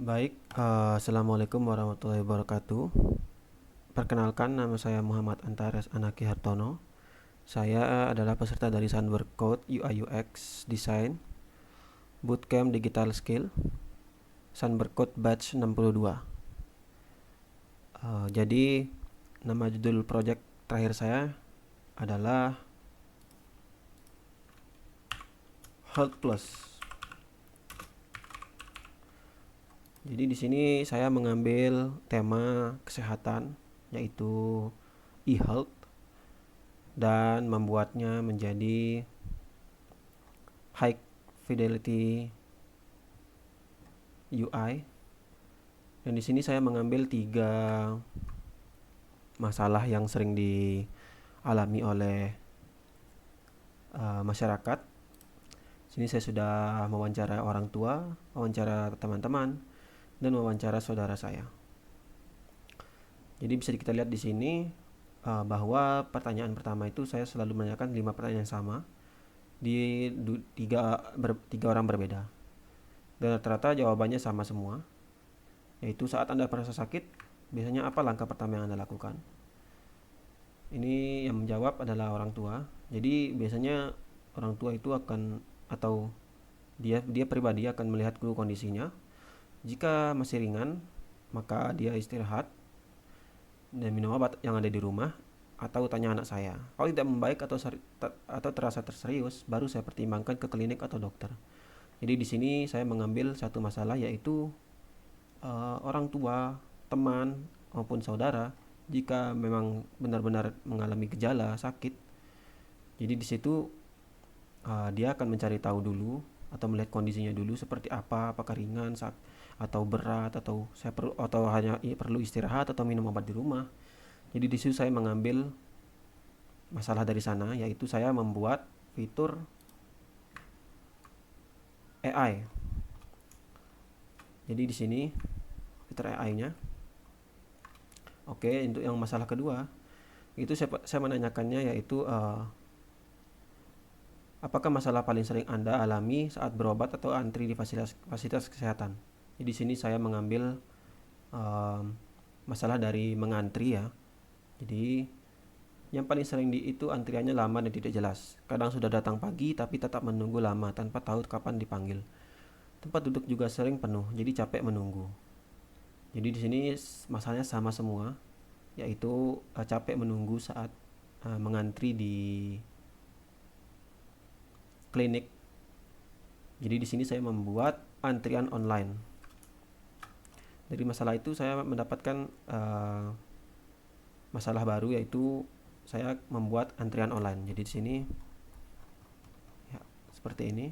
Baik, Assalamualaikum warahmatullahi wabarakatuh. Perkenalkan, nama saya Muhammad Antares Anaki Hartono. Saya adalah peserta dari Sunwork Code UI UX Design Bootcamp Digital Skill Sunwork Code Batch 62. Jadi, nama judul project terakhir saya adalah Health Plus. Jadi di sini saya mengambil tema kesehatan, yaitu e-health, dan membuatnya menjadi high fidelity UI. Dan di sini saya mengambil tiga masalah yang sering dialami oleh masyarakat. Sini saya sudah mewawancara orang tua, wawancara teman-teman, dan wawancara saudara saya. Jadi bisa kita lihat di sini bahwa pertanyaan pertama itu saya selalu menanyakan 5 pertanyaan yang sama di tiga orang berbeda. Dan rata-rata jawabannya sama semua, yaitu saat Anda merasa sakit, biasanya apa langkah pertama yang Anda lakukan? Ini yang menjawab adalah orang tua. Jadi biasanya orang tua itu akan, atau dia pribadi akan melihat dulu kondisinya. Jika masih ringan, maka dia istirahat dan minum obat yang ada di rumah, atau tanya anak saya. Kalau tidak membaik atau terasa terserius, baru saya pertimbangkan ke klinik atau dokter. Jadi di sini saya mengambil satu masalah, yaitu orang tua, teman maupun saudara, jika memang benar-benar mengalami gejala sakit. Jadi di situ dia akan mencari tahu dulu atau melihat kondisinya dulu seperti apa, apakah ringan atau berat, atau saya perlu, atau hanya perlu istirahat atau minum obat di rumah. Jadi di situ saya mengambil masalah dari sana, yaitu saya membuat fitur AI. Jadi di sini fitur AI-nya. Oke, untuk yang masalah kedua, itu saya menanyakannya, yaitu apakah masalah paling sering Anda alami saat berobat atau antri di fasilitas kesehatan? Jadi di sini saya mengambil masalah dari mengantri ya. Jadi yang paling sering itu antriannya lama dan tidak jelas. Kadang sudah datang pagi tapi tetap menunggu lama tanpa tahu kapan dipanggil. Tempat duduk juga sering penuh, jadi capek menunggu. Jadi di sini masalahnya sama semua, yaitu capek menunggu saat mengantri di klinik. Jadi di sini saya membuat antrian online. Dari masalah itu saya mendapatkan masalah baru, yaitu saya membuat antrian online. Jadi di sini ya, seperti ini.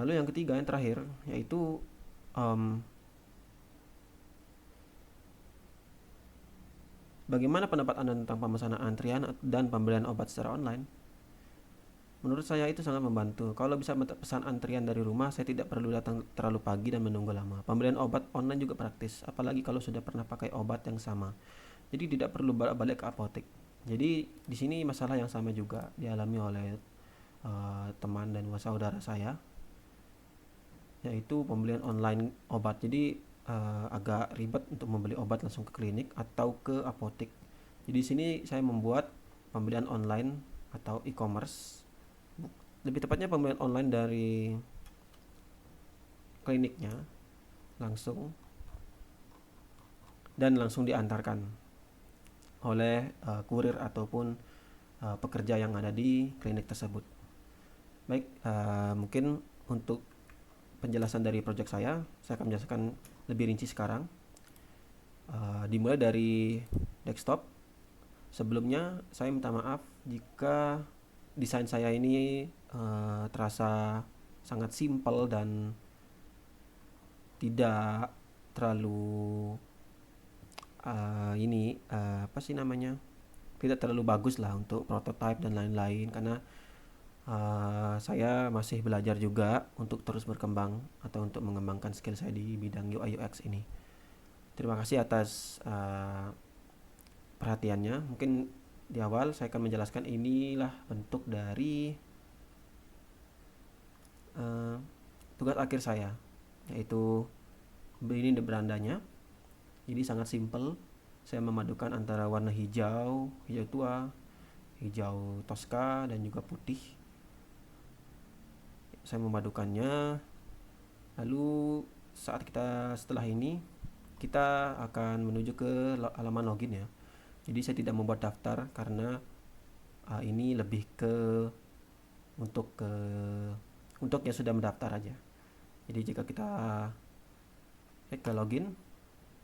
Lalu yang ketiga, yang terakhir, yaitu bagaimana pendapat Anda tentang pemesanan antrian dan pembelian obat secara online? Menurut saya itu sangat membantu. Kalau bisa pesan antrian dari rumah, saya tidak perlu datang terlalu pagi dan menunggu lama. Pembelian obat online juga praktis, apalagi kalau sudah pernah pakai obat yang sama. Jadi tidak perlu balik ke apotek. Jadi di sini masalah yang sama juga dialami oleh teman dan saudara saya, yaitu pembelian online obat. Jadi agak ribet untuk membeli obat langsung ke klinik atau ke apotek. Jadi di sini saya membuat pembelian online atau e-commerce, lebih tepatnya pembelian online dari kliniknya langsung, dan langsung diantarkan oleh kurir ataupun pekerja yang ada di klinik tersebut. Baik, mungkin untuk penjelasan dari project saya akan menjelaskan lebih rinci sekarang. Dimulai dari desktop. Sebelumnya saya minta maaf jika desain saya ini terasa sangat simpel dan tidak terlalu apa sih namanya, tidak terlalu bagus lah untuk prototype dan lain-lain, karena saya masih belajar juga untuk terus berkembang atau untuk mengembangkan skill saya di bidang UI UX ini. Terima kasih atas perhatiannya. Mungkin di awal saya akan menjelaskan inilah bentuk dari tugas akhir saya, yaitu Ini berandanya. Jadi sangat simple. Saya memadukan antara warna hijau, hijau tua, hijau toska, dan juga putih. Saya memadukannya. Lalu setelah ini kita akan menuju ke halaman login ya. Jadi saya tidak membuat daftar karena ini lebih ke untuk yang sudah mendaftar aja. Jadi jika kita klik ke login,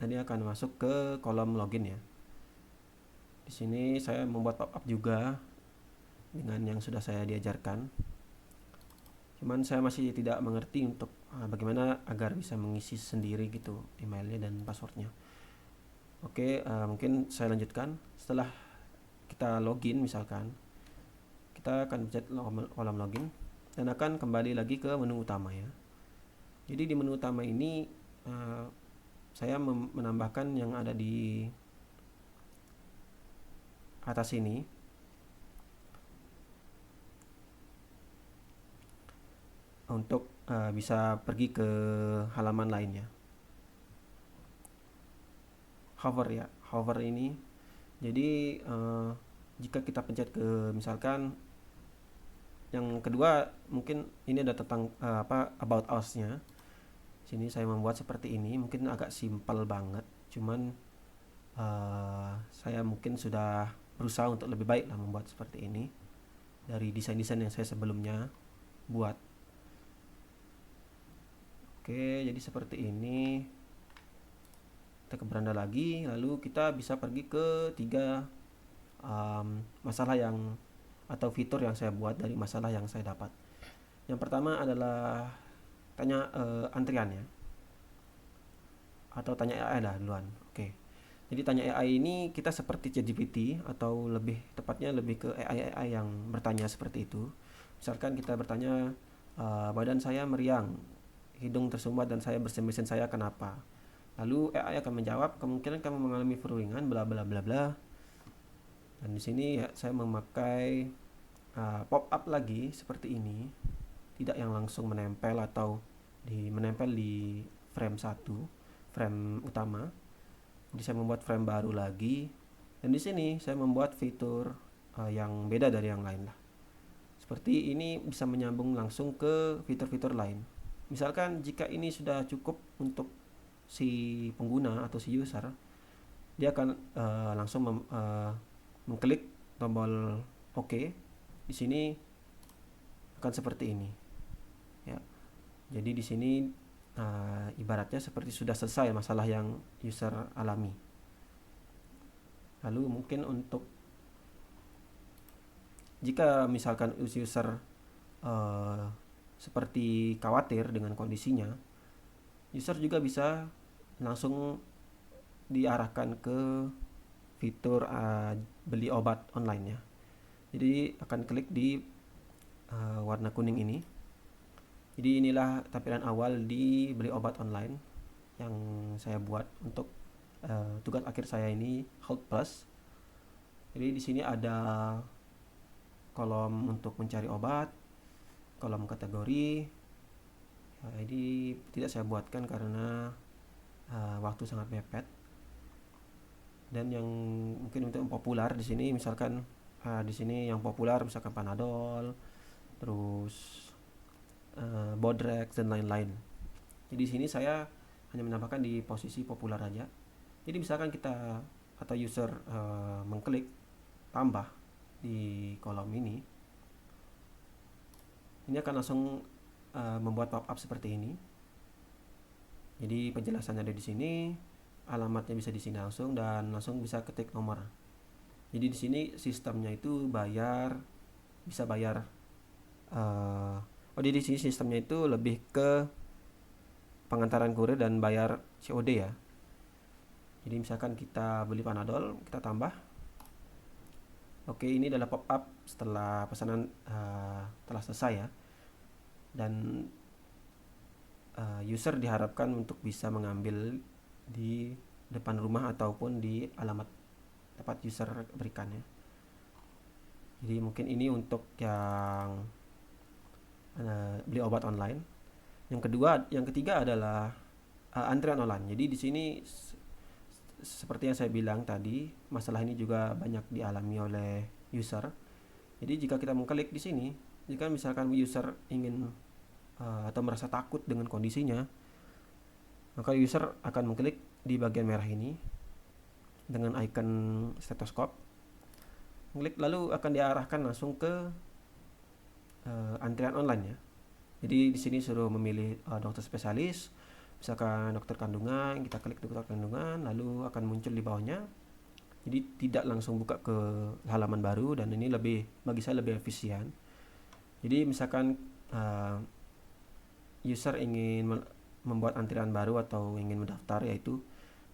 nanti akan masuk ke kolom login ya. Di sini saya membuat pop-up juga dengan yang sudah saya diajarkan. Cuman saya masih tidak mengerti untuk bagaimana agar bisa mengisi sendiri gitu emailnya dan passwordnya. Oke, mungkin saya lanjutkan. Setelah kita login misalkan, kita akan pencet kolom login dan akan kembali lagi ke menu utama ya. Jadi di menu utama ini saya menambahkan yang ada di atas ini. Untuk bisa pergi ke halaman lainnya. Hover ini. Jadi jika kita pencet ke misalkan yang kedua, mungkin ini ada tentang about us-nya. Sini saya membuat seperti ini, mungkin agak simpel banget, cuman saya mungkin sudah berusaha untuk lebih baik lah membuat seperti ini dari desain-desain yang saya sebelumnya buat. Oke, jadi seperti ini. Kita ke beranda lagi, lalu kita bisa pergi ke 3 masalah yang atau fitur yang saya buat dari masalah yang saya dapat. Yang pertama adalah tanya antrian ya, atau tanya AI lah duluan. Oke. Jadi tanya AI ini kita seperti ChatGPT atau lebih tepatnya lebih ke AI yang bertanya seperti itu. Misalkan kita bertanya, badan saya meriang, hidung tersumbat, dan saya bersin-bersin, saya kenapa? Lalu AI akan menjawab, kemungkinan kamu mengalami flu ringan, bla bla bla bla. Dan di sini ya saya memakai pop up lagi seperti ini, tidak yang langsung menempel atau menempel di frame 1, frame utama. Jadi saya membuat frame baru lagi, dan di sini saya membuat fitur yang beda dari yang lain lah. Seperti ini bisa menyambung langsung ke fitur-fitur lain. Misalkan jika ini sudah cukup untuk si pengguna atau si user, dia akan langsung mengklik tombol OK. Di sini akan seperti ini. Ya. Jadi di sini ibaratnya seperti sudah selesai masalah yang user alami. Lalu mungkin untuk jika misalkan user seperti khawatir dengan kondisinya, user juga bisa langsung diarahkan ke fitur beli obat online ya. Jadi akan klik di warna kuning ini. Jadi inilah tampilan awal di beli obat online yang saya buat untuk tugas akhir saya ini, Health Plus. Jadi di sini ada kolom untuk mencari obat, kolom kategori. Ini tidak saya buatkan karena waktu sangat mepet. Dan yang mungkin untuk yang populer di sini, misalkan di sini yang populer misalkan Panadol, terus Bodrex dan lain-lain. Jadi di sini saya hanya menambahkan di posisi populer aja. Jadi misalkan kita atau user mengklik tambah di kolom ini akan langsung membuat pop-up seperti ini. Jadi penjelasannya ada di sini, alamatnya bisa di sini langsung, dan langsung bisa ketik nomor. Jadi di sini sistemnya itu bisa bayar. Di sini sistemnya itu lebih ke pengantaran kurir dan bayar COD ya. Jadi misalkan kita beli Panadol, kita tambah. Oke, ini adalah pop-up setelah pesanan telah selesai ya. Dan user diharapkan untuk bisa mengambil di depan rumah ataupun di alamat tempat user berikan ya. Jadi mungkin ini untuk yang beli obat online. Yang ketiga adalah antrian online. Jadi di sini seperti yang saya bilang tadi, masalah ini juga banyak dialami oleh user. Jadi jika kita mengklik di sini, jika misalkan user ingin atau merasa takut dengan kondisinya, maka user akan mengklik di bagian merah ini dengan icon stetoskop. Klik lalu akan diarahkan langsung ke antrian online ya. Jadi di sini suruh memilih dokter spesialis, misalkan dokter kandungan, kita klik dokter kandungan, lalu akan muncul di bawahnya. Jadi tidak langsung buka ke halaman baru, dan ini lebih, bagi saya lebih efisien. Jadi misalkan user ingin membuat antrian baru atau ingin mendaftar, yaitu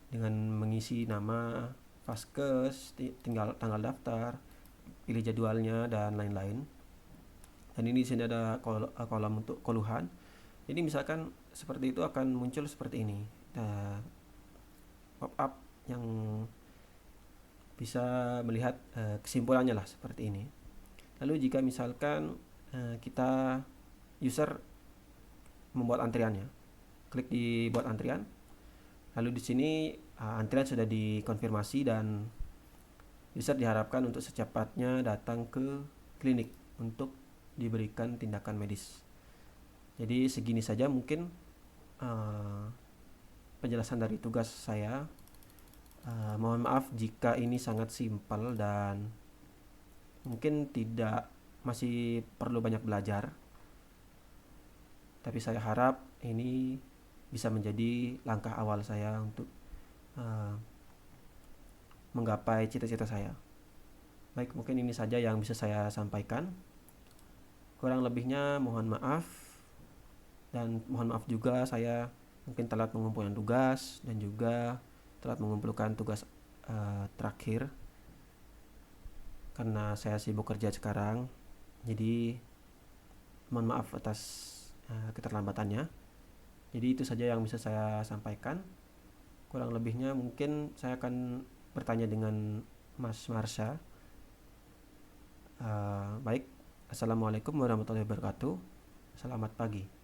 dengan mengisi nama, vaskes, tinggal tanggal daftar, pilih jadwalnya dan lain-lain. Dan ini di sini ada kolom untuk keluhan. Jadi misalkan seperti itu akan muncul seperti ini, pop up yang bisa melihat kesimpulannya lah seperti ini. Lalu jika misalkan kita user membuat antriannya, klik di buat antrian. Lalu di sini antrian sudah dikonfirmasi dan user diharapkan untuk secepatnya datang ke klinik untuk diberikan tindakan medis. Jadi segini saja mungkin penjelasan dari tugas saya. Mohon maaf jika ini sangat simpel dan mungkin masih perlu banyak belajar. Tapi saya harap ini bisa menjadi langkah awal saya untuk menggapai cita-cita saya. Baik, mungkin ini saja yang bisa saya sampaikan. Kurang lebihnya mohon maaf, dan mohon maaf juga saya mungkin telat mengumpulkan tugas dan juga telat mengumpulkan tugas terakhir karena saya sibuk kerja sekarang. Jadi mohon maaf atas keterlambatannya. Jadi itu saja yang bisa saya sampaikan. Kurang lebihnya mungkin saya akan bertanya dengan Mas Marsha. Baik, assalamualaikum warahmatullahi wabarakatuh. Selamat pagi.